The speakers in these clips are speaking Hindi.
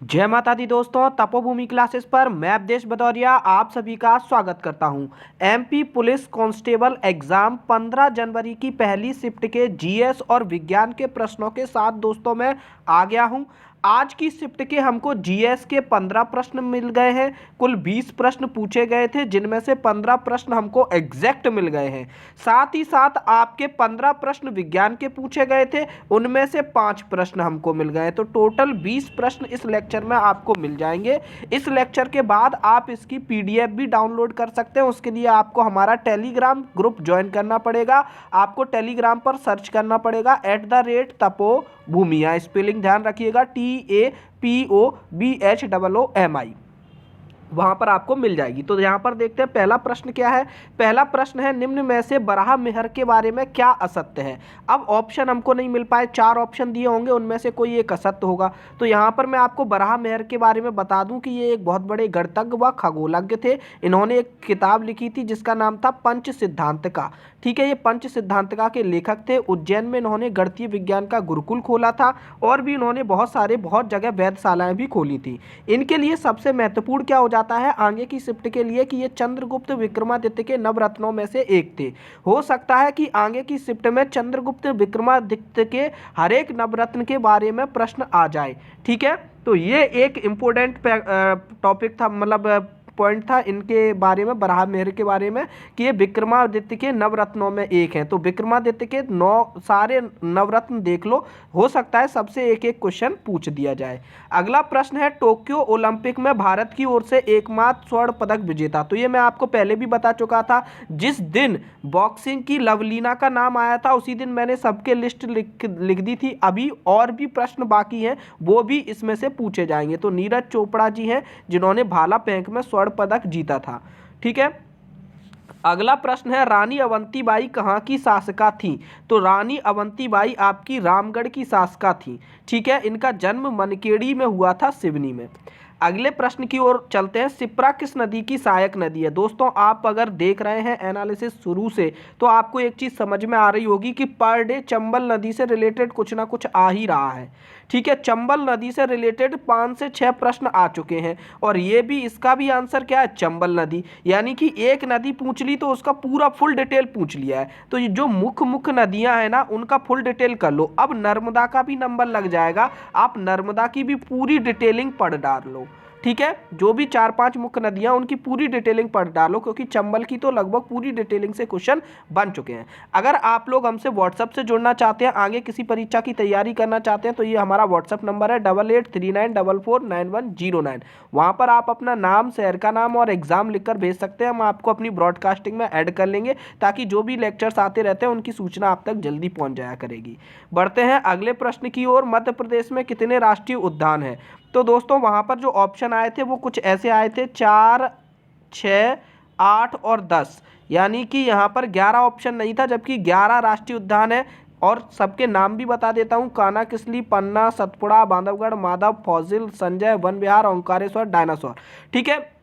जय माता दी दोस्तों, तपोभूमि क्लासेस पर मैं अवधेश भदौरिया आप सभी का स्वागत करता हूं। एमपी पुलिस कांस्टेबल एग्जाम 15 जनवरी की पहली शिफ्ट के जीएस और विज्ञान के प्रश्नों के साथ दोस्तों मैं आ गया हूं। आज की शिफ्ट के हमको जीएस के 15 प्रश्न मिल गए हैं। कुल 20 प्रश्न पूछे गए थे, जिनमें से 15 प्रश्न हमको एग्जैक्ट मिल गए हैं। साथ ही साथ आपके 15 प्रश्न विज्ञान के पूछे गए थे, उनमें से 5 प्रश्न हमको मिल गए। तो टोटल 20 प्रश्न इस लेक्चर में आपको मिल जाएंगे। इस लेक्चर के बाद आप इसकी पीडीएफ भी डाउनलोड कर सकते हैं। उसके लिए आपको हमारा टेलीग्राम ग्रुप ज्वाइन करना पड़ेगा। आपको टेलीग्राम पर सर्च करना पड़ेगा @तपोभूमि, स्पेलिंग ध्यान रखिएगा, TAPOBHOOMI, वहां पर आपको मिल जाएगी। तो यहां पर देखते हैं पहला प्रश्न क्या है। पहला प्रश्न है, निम्न में से बराह मेहर के बारे में क्या असत्य है। अब ऑप्शन हमको नहीं मिल पाए, 4 ऑप्शन दिए होंगे, उनमें से कोई एक असत्य होगा। तो यहां पर मैं आपको बराह मेहर के बारे में बता दूं कि ये एक बहुत बड़े गणितज्ञ व खगोलज्ञ थे। इन्होंने एक किताब लिखी थी जिसका नाम था पंच सिद्धांतिका। ठीक है, ये पंच सिद्धांतिका के लेखक थे। उज्जैन में इन्होंने गणितीय विज्ञान का गुरुकुल खोला था और भी इन्होंने बहुत जगह वेधशालाएं भी खोली थी। इनके लिए सबसे महत्वपूर्ण क्या हो जाता है आगे की शिफ्ट के लिए कि ये चंद्रगुप्त विक्रमादित्य के नवरत्नों में से एक थे। हो सकता है कि आगे की शिफ्ट में चंद्रगुप्त विक्रमादित्य के हर एक नवरत्न के बारे में प्रश्न आ जाए। ठीक है, तो ये एक इम्पोर्टेंट टॉपिक था, मतलब पॉइंट था इनके बारे में, बराह मेहर के बारे में, कि ये विक्रमादित्य के नवरत्नों में एक हैं। तो विक्रमादित्य के 9 सारे नवरत्न देख लो, हो सकता है सबसे एक एक क्वेश्चन पूछ दिया जाए। अगला प्रश्न है, टोक्यो ओलंपिक में भारत की ओर से एकमात्र स्वर्ण पदक विजेता। तो ये मैं आपको पहले भी बता चुका था। जिस दिन बॉक्सिंग की लवलीना का नाम आया था उसी दिन मैंने सबके लिस्ट लिख दी थी। अभी और भी प्रश्न बाकी हैं, वो भी इसमें से पूछे जाएंगे। तो नीरज चोपड़ा जी हैं जिन्होंने भाला फेंक में स्वर्ण पदक जीता था। ठीक है, अगला प्रश्न है, रानी अवंतीबाई कहाँ की शासका थी। तो रानी अवंतीबाई आपकी रामगढ़ की शासका थी। ठीक है, इनका जन्म मनकेड़ी में हुआ था, सिवनी में। अगले प्रश्न की ओर चलते हैं, सिप्रा किस नदी की सहायक नदी है। दोस्तों आप अगर देख रहे हैं एनालिसिस शुरू से तो आपको एक चीज समझ में आ रही होगी कि पर डे चंबल नदी से रिलेटेड कुछ ना कुछ आ ही रहा है। ठीक है, चंबल नदी से रिलेटेड 5 से 6 प्रश्न आ चुके हैं और ये भी, इसका भी आंसर क्या है, चंबल नदी। यानी कि एक नदी पूछ ली तो उसका पूरा फुल डिटेल पूछ लिया है। तो ये जो मुख्य नदियां हैं ना, उनका फुल डिटेल कर लो। अब नर्मदा का भी नंबर लग जाएगा, आप नर्मदा की भी पूरी डिटेलिंग पढ़ डाल लो। ठीक है, जो भी 4-5 मुख्य नदियां उनकी पूरी डिटेलिंग पढ़ डालो, क्योंकि चंबल की तो लगभग पूरी डिटेलिंग से क्वेश्चन बन चुके हैं। अगर आप लोग हमसे व्हाट्सएप से जुड़ना चाहते हैं, आगे किसी परीक्षा की तैयारी करना चाहते हैं, तो ये हमारा व्हाट्सएप नंबर है 8839449109। वहां पर आप अपना नाम, शहर का नाम और एग्जाम लिखकर भेज सकते हैं। हम आपको अपनी ब्रॉडकास्टिंग में ऐड कर लेंगे ताकि जो भी लेक्चर्स आते रहते हैं उनकी सूचना आप तक जल्दी पहुंच जाया करेगी। बढ़ते हैं अगले प्रश्न की ओर, मध्य प्रदेश में कितने राष्ट्रीय उद्यान हैं। तो दोस्तों वहां पर जो ऑप्शन आए थे वो कुछ ऐसे आए थे, 4, 6, 8 और 10। यानी कि यहाँ पर 11 ऑप्शन नहीं था, जबकि 11 राष्ट्रीय उद्यान है। और सबके नाम भी बता देता हूँ, कान्हा किसली, पन्ना, सतपुड़ा, बांधवगढ़, माधव, फॉजिल, संजय, वन विहार, ओंकारेश्वर, डायनासोर। ठीक है,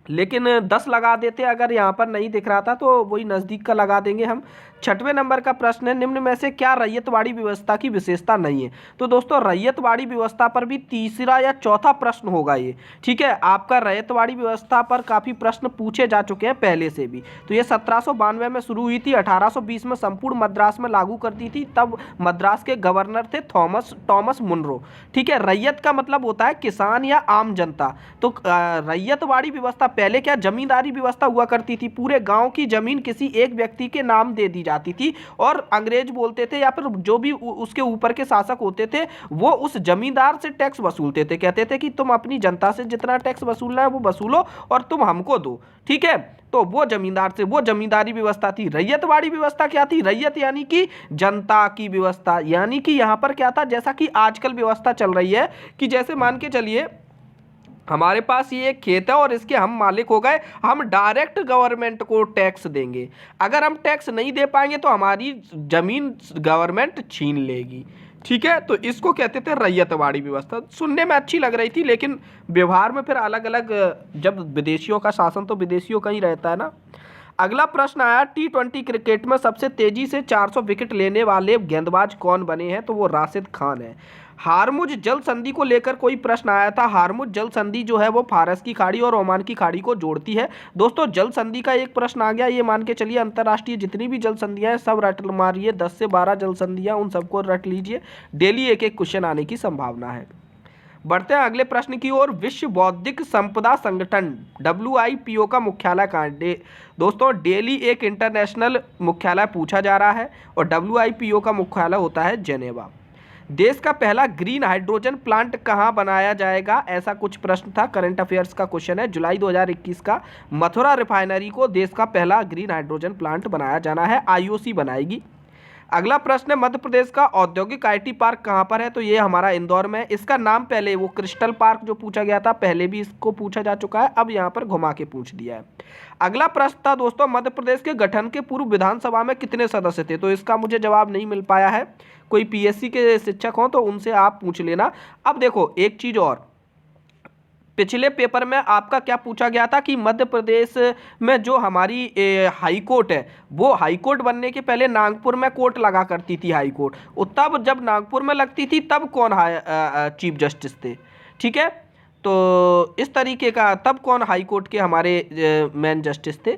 लेकिन 10 लगा देते अगर यहाँ पर नहीं दिख रहा था, तो वही नज़दीक का लगा देंगे हम। 6वें नंबर का प्रश्न है, निम्न में से क्या रैयतवाड़ी व्यवस्था की विशेषता नहीं है। तो दोस्तों रैयतवाड़ी व्यवस्था पर भी तीसरा या चौथा प्रश्न होगा ये। ठीक है, आपका रैयतवाड़ी व्यवस्था पर काफ़ी प्रश्न पूछे जा चुके हैं पहले से भी। तो ये 1792 में शुरू हुई थी, 1820 में संपूर्ण मद्रास में लागू कर दी थी। तब मद्रास के गवर्नर थे थॉमस मुनरो। ठीक है, रैयत का मतलब होता है किसान या आम जनता। तो रैयतवाड़ी व्यवस्था, पहले क्या जमींदारी व्यवस्था हुआ करती थी, पूरे गांव की जमीन किसी एक व्यक्ति के नाम दे दी जाती थी और अंग्रेज बोलते थे या फिर जो भी उसके ऊपर के शासक होते थे वो उस जमींदार से टैक्स वसूलते थे। कहते थे कि तुम अपनी जनता से जितना टैक्स वसूलना है वो वसूलो और तुम हमको दो। ठीक है, तो वो जमींदार से, वो जमींदारी व्यवस्था थी। रैयतवाड़ी व्यवस्था क्या थी, रैयत यानी कि जनता की व्यवस्था। यानी कि यहां पर क्या था, जैसा कि आजकल व्यवस्था चल रही है कि जैसे मान के चलिए हमारे पास ये एक खेत है और इसके हम मालिक हो गए, हम डायरेक्ट गवर्नमेंट को टैक्स देंगे। अगर हम टैक्स नहीं दे पाएंगे तो हमारी जमीन गवर्नमेंट छीन लेगी। ठीक है, तो इसको कहते थे रैयतवाड़ी व्यवस्था। सुनने में अच्छी लग रही थी लेकिन व्यवहार में फिर अलग अलग, जब विदेशियों का शासन तो विदेशियों का ही रहता है ना। अगला प्रश्न आया, T20 क्रिकेट में सबसे तेजी से 400 विकेट लेने वाले गेंदबाज कौन बने हैं। तो वो राशिद खान है। हारमुज जल संधि को लेकर कोई प्रश्न आया था। हारमुज जल संधि जो है वो फारस की खाड़ी और ओमान की खाड़ी को जोड़ती है। दोस्तों जल संधि का एक प्रश्न आ गया, ये मान के चलिए अंतर्राष्ट्रीय जितनी भी जल संधियां हैं सब रट मारिए, 10 से 12 जल संधियां उन सबको रट लीजिए, डेली एक एक क्वेश्चन आने की संभावना है। बढ़ते हैं अगले प्रश्न की ओर। विश्व बौद्धिक संपदा संगठन WIPO का मुख्यालय कहाँ है? दोस्तों डेली एक इंटरनेशनल मुख्यालय पूछा जा रहा है और WIPO का मुख्यालय होता है जेनेवा। देश का पहला ग्रीन हाइड्रोजन प्लांट कहाँ बनाया जाएगा? ऐसा कुछ प्रश्न था, करंट अफेयर्स का क्वेश्चन है। जुलाई 2021 का मथुरा रिफाइनरी को देश का पहला ग्रीन हाइड्रोजन प्लांट बनाया जाना है, IOC बनाएगी। अगला प्रश्न है मध्य प्रदेश का औद्योगिक IT पार्क कहाँ पर है? तो ये हमारा इंदौर में। इसका नाम पहले वो क्रिस्टल पार्क जो पूछा गया था पहले भी इसको पूछा जा चुका है, अब यहाँ पर घुमा के पूछ दिया है। अगला प्रश्न था दोस्तों मध्य प्रदेश के गठन के पूर्व विधानसभा में कितने सदस्य थे? तो इसका मुझे जवाब नहीं मिल पाया है, कोई PSC के शिक्षक हों तो उनसे आप पूछ लेना। अब देखो एक चीज़ और, पिछले पेपर में आपका क्या पूछा गया था कि मध्य प्रदेश में जो हमारी हाई कोर्ट है वो हाई कोर्ट बनने के पहले नागपुर में कोर्ट लगा करती थी हाई कोर्ट, तब जब नागपुर में लगती थी तब कौन चीफ जस्टिस थे? ठीक है, तो इस तरीके का तब कौन हाई कोर्ट के हमारे मेन जस्टिस थे,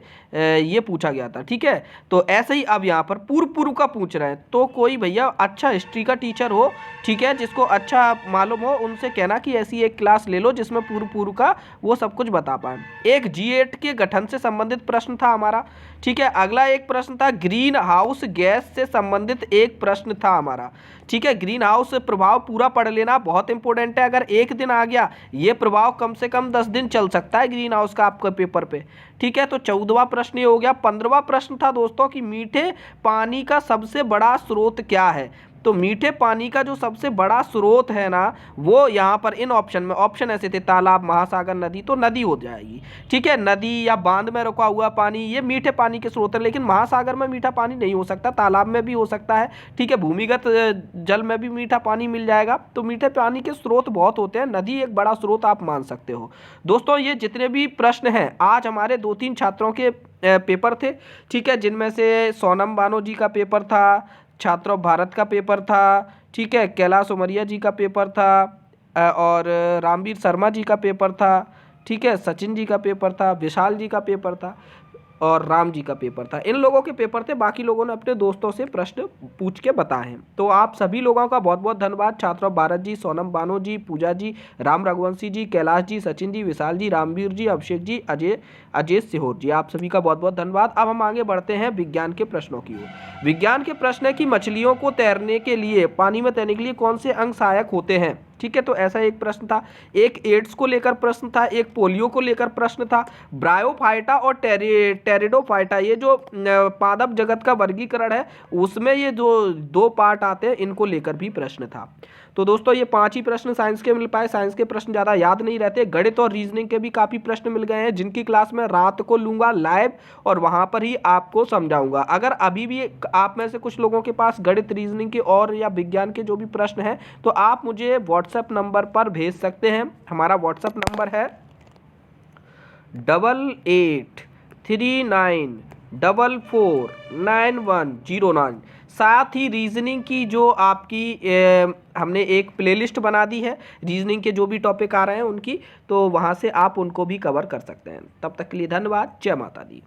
ये पूछा गया था। ठीक है, तो ऐसे ही अब यहाँ पर पूर्व का पूछ रहे हैं, तो कोई भैया अच्छा हिस्ट्री का टीचर हो, ठीक है, जिसको अच्छा मालूम हो, उनसे कहना कि ऐसी एक क्लास ले लो जिसमें पूर्व का वो सब कुछ बता पाए। एक G8 के गठन से संबंधित प्रश्न था हमारा। ठीक है, अगला एक प्रश्न था ग्रीन हाउस गैस से संबंधित एक प्रश्न था हमारा। ठीक है, ग्रीन हाउस प्रभाव पूरा पढ़ लेना, बहुत इंपॉर्टेंट है। अगर एक दिन आ गया ये प्रभाव कम से कम 10 दिन चल सकता है ग्रीन हाउस का आपके पेपर पे। ठीक है, तो 14वां प्रश्न ये हो गया। 15वां प्रश्न था दोस्तों कि मीठे पानी का सबसे बड़ा स्रोत क्या है? तो मीठे पानी का जो सबसे बड़ा स्रोत है ना वो यहाँ पर इन ऑप्शन में, ऑप्शन ऐसे थे तालाब, महासागर, नदी, तो नदी हो जाएगी। ठीक है, नदी या बांध में रुका हुआ पानी ये मीठे पानी के स्रोत है, लेकिन महासागर में मीठा पानी नहीं हो सकता, तालाब में भी हो सकता है। ठीक है, भूमिगत जल में भी मीठा पानी मिल जाएगा। तो मीठे पानी के स्रोत बहुत होते हैं, नदी एक बड़ा स्रोत आप मान सकते हो। दोस्तों ये जितने भी प्रश्न हैं आज हमारे 2-3 छात्रों के पेपर थे। ठीक है, जिनमें से सोनम बानो जी का पेपर था, छात्रों भारत का पेपर था, ठीक है, कैलाश उमरिया जी का पेपर था और रामवीर शर्मा जी का पेपर था। ठीक है, सचिन जी का पेपर था, विशाल जी का पेपर था और राम जी का पेपर था। इन लोगों के पेपर थे, बाकी लोगों ने अपने दोस्तों से प्रश्न पूछ के बताए हैं। तो आप सभी लोगों का बहुत बहुत धन्यवाद। छात्रों भारत जी, सोनम बानो जी, पूजा जी, राम रघुवंशी जी, कैलाश जी, सचिन जी, विशाल जी, रामवीर जी, अभिषेक जी, अजय सिहोर जी, आप सभी का बहुत बहुत धन्यवाद। अब हम आगे बढ़ते हैं विज्ञान के प्रश्नों की ओर। विज्ञान के प्रश्न है कि मछलियों को तैरने के लिए, पानी में तैरने के लिए कौन से अंग सहायक होते हैं? ठीक है, तो ऐसा एक प्रश्न था। एक एड्स को लेकर प्रश्न था, एक पोलियो को लेकर प्रश्न था। ब्रायोफाइटा और टेरिडोफाइटा ये जो पादप जगत का वर्गीकरण है उसमें ये जो 2 पार्ट आते हैं इनको लेकर भी प्रश्न था। तो दोस्तों ये 5 ही प्रश्न साइंस के मिल पाए। साइंस के प्रश्न ज़्यादा याद नहीं रहते, गणित और रीजनिंग के भी काफ़ी प्रश्न मिल गए हैं जिनकी क्लास में रात को लूँगा लाइव और वहाँ पर ही आपको समझाऊंगा। अगर अभी भी आप में से कुछ लोगों के पास गणित, रीजनिंग के और या विज्ञान के जो भी प्रश्न हैं तो आप मुझे व्हाट्सएप नंबर पर भेज सकते हैं। हमारा व्हाट्सएप नंबर है 8839449109। साथ ही रीजनिंग की जो आपकी हमने एक प्लेलिस्ट बना दी है रीजनिंग के जो भी टॉपिक आ रहे हैं उनकी, तो वहाँ से आप उनको भी कवर कर सकते हैं। तब तक के लिए धन्यवाद। जय माता दी।